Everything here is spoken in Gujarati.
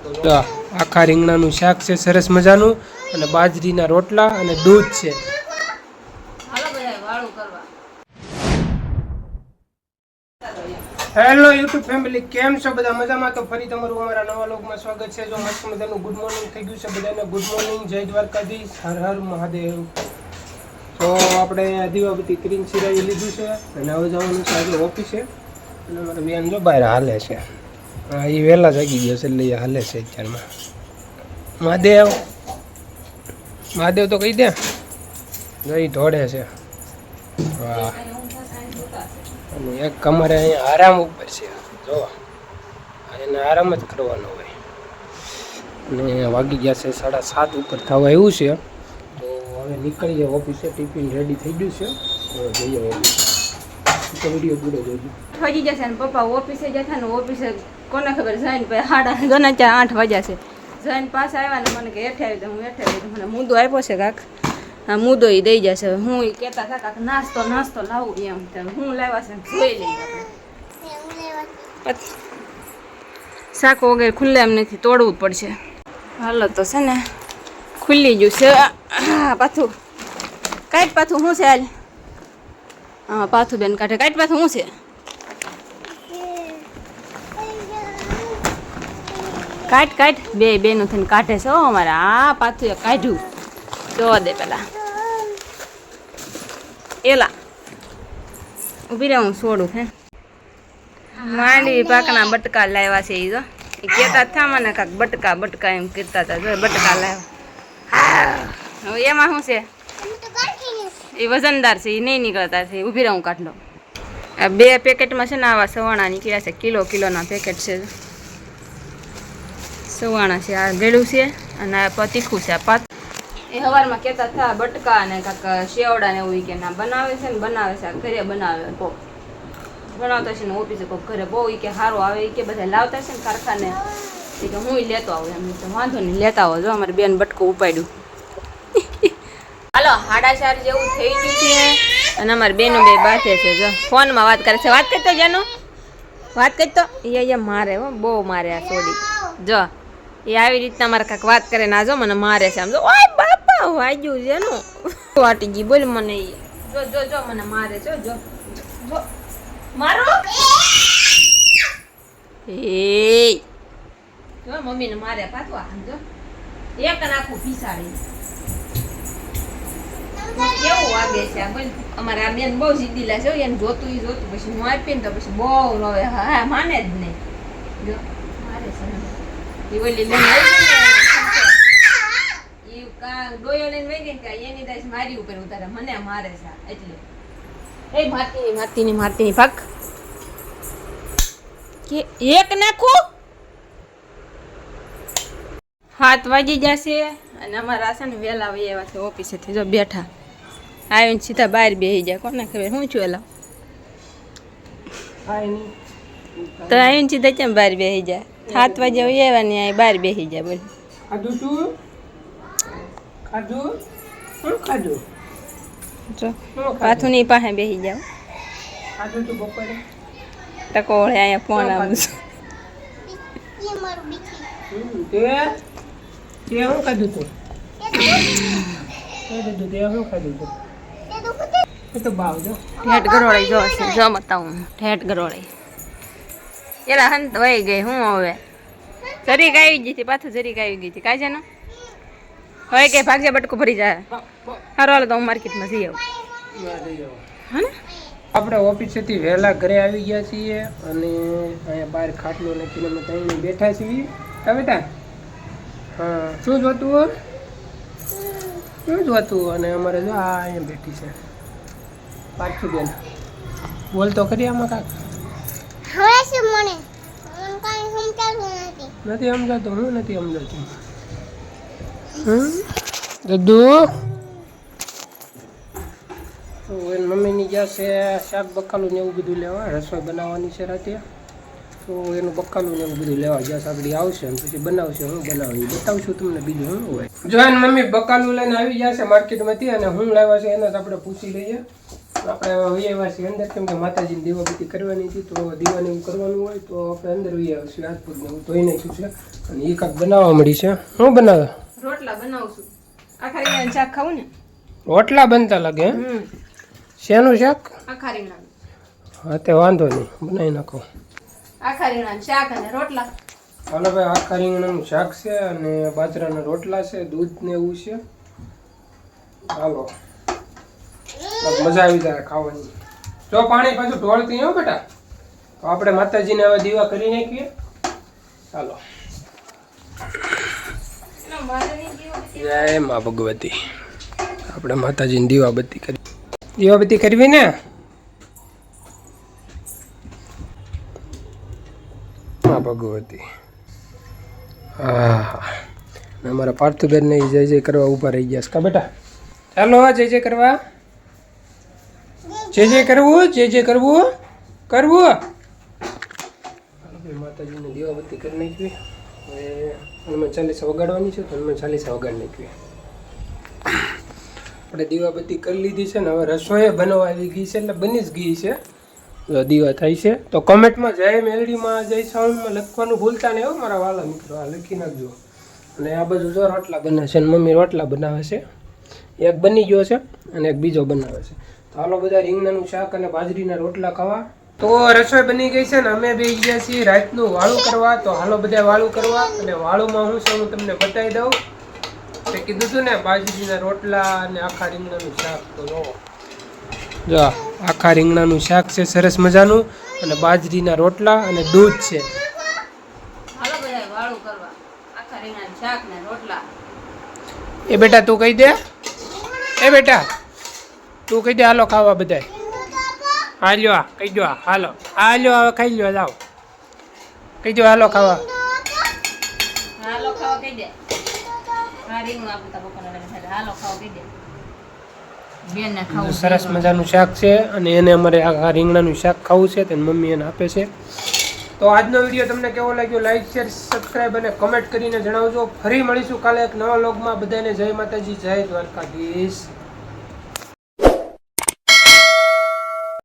તો આખા રીંગણાનું શાક છે સરસ મજાનું, અને બાજરીના રોટલા અને દૂધ છે. હેલો યુટ્યુબ ફેમિલી, કેમ છો બધા? મજામાં? તો ફરી તમારું અમારા નવા વ્લોગમાં સ્વાગત છે. જો મસ્ત મજાનું ગુડ મોર્નિંગ થઈ ગયું છે બધાને. ગુડ મોર્નિંગ, જય દ્વારકાધીશ, હર હર મહાદેવ. તો આપણે દીવાબત્તી કરીને સિરાવી લીધું છે અને હવે જવાનું છે આજે ઓફિસે. અને અમારે બેન જો બહાર હાલે છે. હા, એ વહેલા જાગી ગયો છે એટલે એ હાલે છે અત્યારમાં. મહાદેવ મહાદેવ તો કહી દે. જો એ ધોડે છે. વાહ. અને એક અમારે અહીંયા આરામ ઉપર છે. જો એને આરામ જ કરવાનો હોય. અને વાગી ગયા છે 7:30 ઉપર થવા આવ્યું છે. તો હવે નીકળી જાય ઓફિસે. ટિફિન રેડી થઈ ગયું છે. તો જઈએ ઓફિસે. તો વિડીયો પૂરો જોજો. વાગી જશે ને પપ્પા ઓફિસે જતા ને ઓફિસે કોને ખબર જઈને પછી 8 વાગ્યા છે. જઈને પાછા આવ્યા ને મને કે હેઠે આવી તો હું હેઠે આવી. મને મુદ્દો આપ્યો છે કાક. હા, મુદ્દો એ દઈ જશે. હું એ કહેતા હતા કાક નાસ્તો લાવું એમ. હું લાવ્યા છે જોઈ લઈએ આપણે. શાક વગેરે ખુલ્લે એમ નથી, તોડવું જ પડશે. હાલો તો છે ને ખુલ્લી ગયું છે પાછું. કાંઈક પાછું શું છે હાલ? હા, પાછું બેન કાઢે. કાંઈક પાછું શું છે? કાઢ બેનું થઈને કાઢે છે. અમારે આ પાછું એ કાઢ્યું. જોવા દે પેલા. એલા ઉભી રહે, હું છોડું હે. માંડવી પાકના બટકા લાવ્યા છે. એ કહેતા હતા મને કાંક બટકા એમ કહેતા હતા. જો બટકા લાવ્યા. હવે એમાં શું છે? એ વજનદાર છે, એ નહીં નીકળતા છે. ઊભી રહું કાઢ લો. આ 2 પેકેટમાં છે ને આવા સવાણા નીકળ્યા છે. કિલોના પેકેટ છે. સવાણા છે, આ ગળ્યું છે અને આ તીખું છે. આ એ સવારમાં કહેતા હતા બટકા અને કાંક શેવડા ને એવું કે ના બનાવે છે ને બનાવે છે. ઘરે બનાવે કોક બનાવતા છે ને ઓફિસે કોક ઘરે બહુ કે સારું આવે કે બધા લાવતા છે ને કારખાને. એ કે હું લેતો આવું એમ. તો વાંધો નહીં, લેતા આવો. જો અમારે બેન બટકું ઉપાડ્યું. હાલો 4:30 જેવું થઈ ગયું છે અને અમારે બેનું બે બાથે છે. જો ફોનમાં વાત કરે છે. વાત કરતો જાનું, વાત કરતો. એ મારે હો, બહુ મારે આ છોડી. જો એ આવી રીતના મારે કાંઈક વાત કરે ને આ જો મને મારે છે. આમ જો ઓય બાપા વાગ્યું છે નું વાટી ગઈ. બોલ મને જો મને મારે છે. જો મારો એ જો મમ્મીને મારે પાછું. આ જો એક નાખું પીસાડી. કેવું વાગે છે બોલ. અમારે આ બેન બહુ જીદીલા છે. એને જોતું પછી હું આપી ને તો પછી બહુ રોવે. હા, માને જ નહીં. જો મારે છે એ ઓલી લઈને એ ડોયો લઈને વહી ગઈ કે એની દાસ મારી ઉપર ઉતારે. મને મારે છે એટલે એ મારતીની ભાગ કે એક નાખું. 7 વાગી જશે અને અમારા છે ને વહેલા વહી આવ્યા છે ઓફિસેથી. જો બેઠા આવીને સીધા બહાર બેસી જાય. કોને ખબર હું છું એલા તો આવીને સીધા કેમ બહાર બેસી જાય? 7 વાગે વહી આવ્યા ને અહીં બહાર બેસી જાય. બોલ ખાધું જો પાથું ની પાસે બેસી જાવ. ટકોળે અહીંયા ફોન આવું છું. ઠેઠ ગરોળી જો છે. જો બતાવું ઠેઠ ગરોળી. એલા હંત વહી ગઈ. હું હવે જરીક આવી ગઈ હતી, પાછું જરીક આવી ગઈ હતી. કાંઈ છે ને હવે કે ભાગ્ય બટકું ભરી જાય. સારું હાલો તો હું માર્કેટમાં જઈ આવું. હા ને આપણે ઓફિસેથી વહેલા ઘરે આવી ગયા છીએ અને અહીંયા બહાર ખાટલો નાખીને અમે ત્રણ બેઠા છીએ. બેટા હા, શું જોતું અને અમારે જો આ અહીંયા બેઠી છે પાછી બેન. બોલ તો ખરી આમાં કાંક નથી સમજાતું. હું નથી સમજાતું. દદ્દુ મમ્મીની ગયા છે શાક બકાલું ને એવું બધું લેવા. રસોઈ બનાવવાની છે રાતે. તો એનું બકાલું ને એવું બધું લેવા ગયા. આગળ આવશે અને પછી બનાવશે. હું બનાવી બતાવશું તમને. બીજું શું હોય જો એને મમ્મી બકાલું લઈને આવી ગયા છે માર્કેટમાંથી અને હું લાવ્યા છે એને જ આપણે પૂછી લઈએ. આપણે વૈયા છીએ અંદર, કેમ કે માતાજીની દીવાબત્તી કરવાની હતી, તો દીવાને એવું કરવાનું હોય તો આપણે અંદર વૈયા છીએ. હાથ પગને હું ધોઈ નાખ્યું છે અને એ કાંક બનાવવા મળી છે. શું બનાવે? રોટલા બનાવું છું. આખા રીંગણાનું શાક ખાવું ને? રોટલા બનતા લાગે હે? શેનું શાક? આખા રીંગણાનું. હા તે વાંધો નહીં, બનાવી નાખો. આખા રીંગણાનું શાક અને રોટલા. હાલો ભાઈ, આખા રીંગણાનું શાક છે અને બાજરાના રોટલા છે, દૂધ ને એવું છે. હાલો, મજા આવી જાય ખાવાની. જો પાણી પાછું ઢોળતી હો બેટા. તો આપણે માતાજીને હવે દીવા કરી નાખીએ. ચાલો, જય મા ભગવતી. આપણે માતાજીની દીવાબત્તી કરી, દીવાબત્તી કરવી ને. મા ભગવતી. હા, અમારા પાર્થુબેન ને જય જય કરવા ઊભા રહી ગયા છે કા બેટા. ચાલો જય જય કરવા, જય જય કરવું, જય જય કરવું, કરવું. માતાજીને દીવાબત્તી કરી નાખવી. હવે હનુમાન ચાલીસા વગાડવાની છે, તો હનુમાન ચાલીસા વગાડી નાખવી. આપણે દીવાબત્તી કરી લીધી છે ને હવે રસોઈ બનવા આવી ગઈ છે, એટલે બની જ ગઈ છે. દીવા થાય છે તો કોમેન્ટમાં જય મેલડીમાં, જય સાઉન્ડમાં લખવાનું ભૂલતા નહીં હો મારા વાલા મિત્રો. આ લખી નાખજો. અને આ બાજુ જો રોટલા બને છે, અને મમ્મી રોટલા બનાવે છે. એક બની ગયો છે અને એક બીજો બનાવે છે. તો હાલો બધા રીંગણાનું શાક અને બાજરીના રોટલા ખાવા. તો રસોઈ બની ગઈ છે ને અમે બેસી ગયા છીએ રાતનું વાળું કરવા. તો હાલો બધા વાળું કરવા. અને વાળુંમાં હું છે હું તમને બતાવી દઉં. મેં કીધું હતું ને બાજરીના રોટલા અને આખા રીંગણાનું શાક. તો જો આખા રીંગણાનું શાક છે સરસ મજાનું, અને બાજરીના રોટલા અને દૂધ છે. હાલો બધા વાળું કરવા. આખા રીંગણાનું શાક ને રોટલા. એ બેટા તું કહી દે, એ બેટા તું કહી દે. હાલો ખાવા બધાય. હાલ્યો આ કહી દો, હાલો હાલ્યો હવે ખાઈ લ્યો. જાઓ કહી દો હાલો ખાવા. હાલો ખાવા કહી દે. હા રીંગણું આપું તા પપ્પાને લઈને હાલો ખાવા કહી દે. બેનને ખાવું સરસ મજાનું શાક છે અને એને અમારે આ રીંગણાનું શાક ખાવું છે, તો મમ્મી એને આપે છે. તો આજનો વિડીયો તમને કેવો લાગ્યો? લાઈક, શેર, સબસ્ક્રાઈબ અને કમેન્ટ કરીને જણાવજો. ફરી મળીશું કાલે એક નવા વ્લોગમાં. બધાને જય માતાજી, જય દ્વારકાધીશ.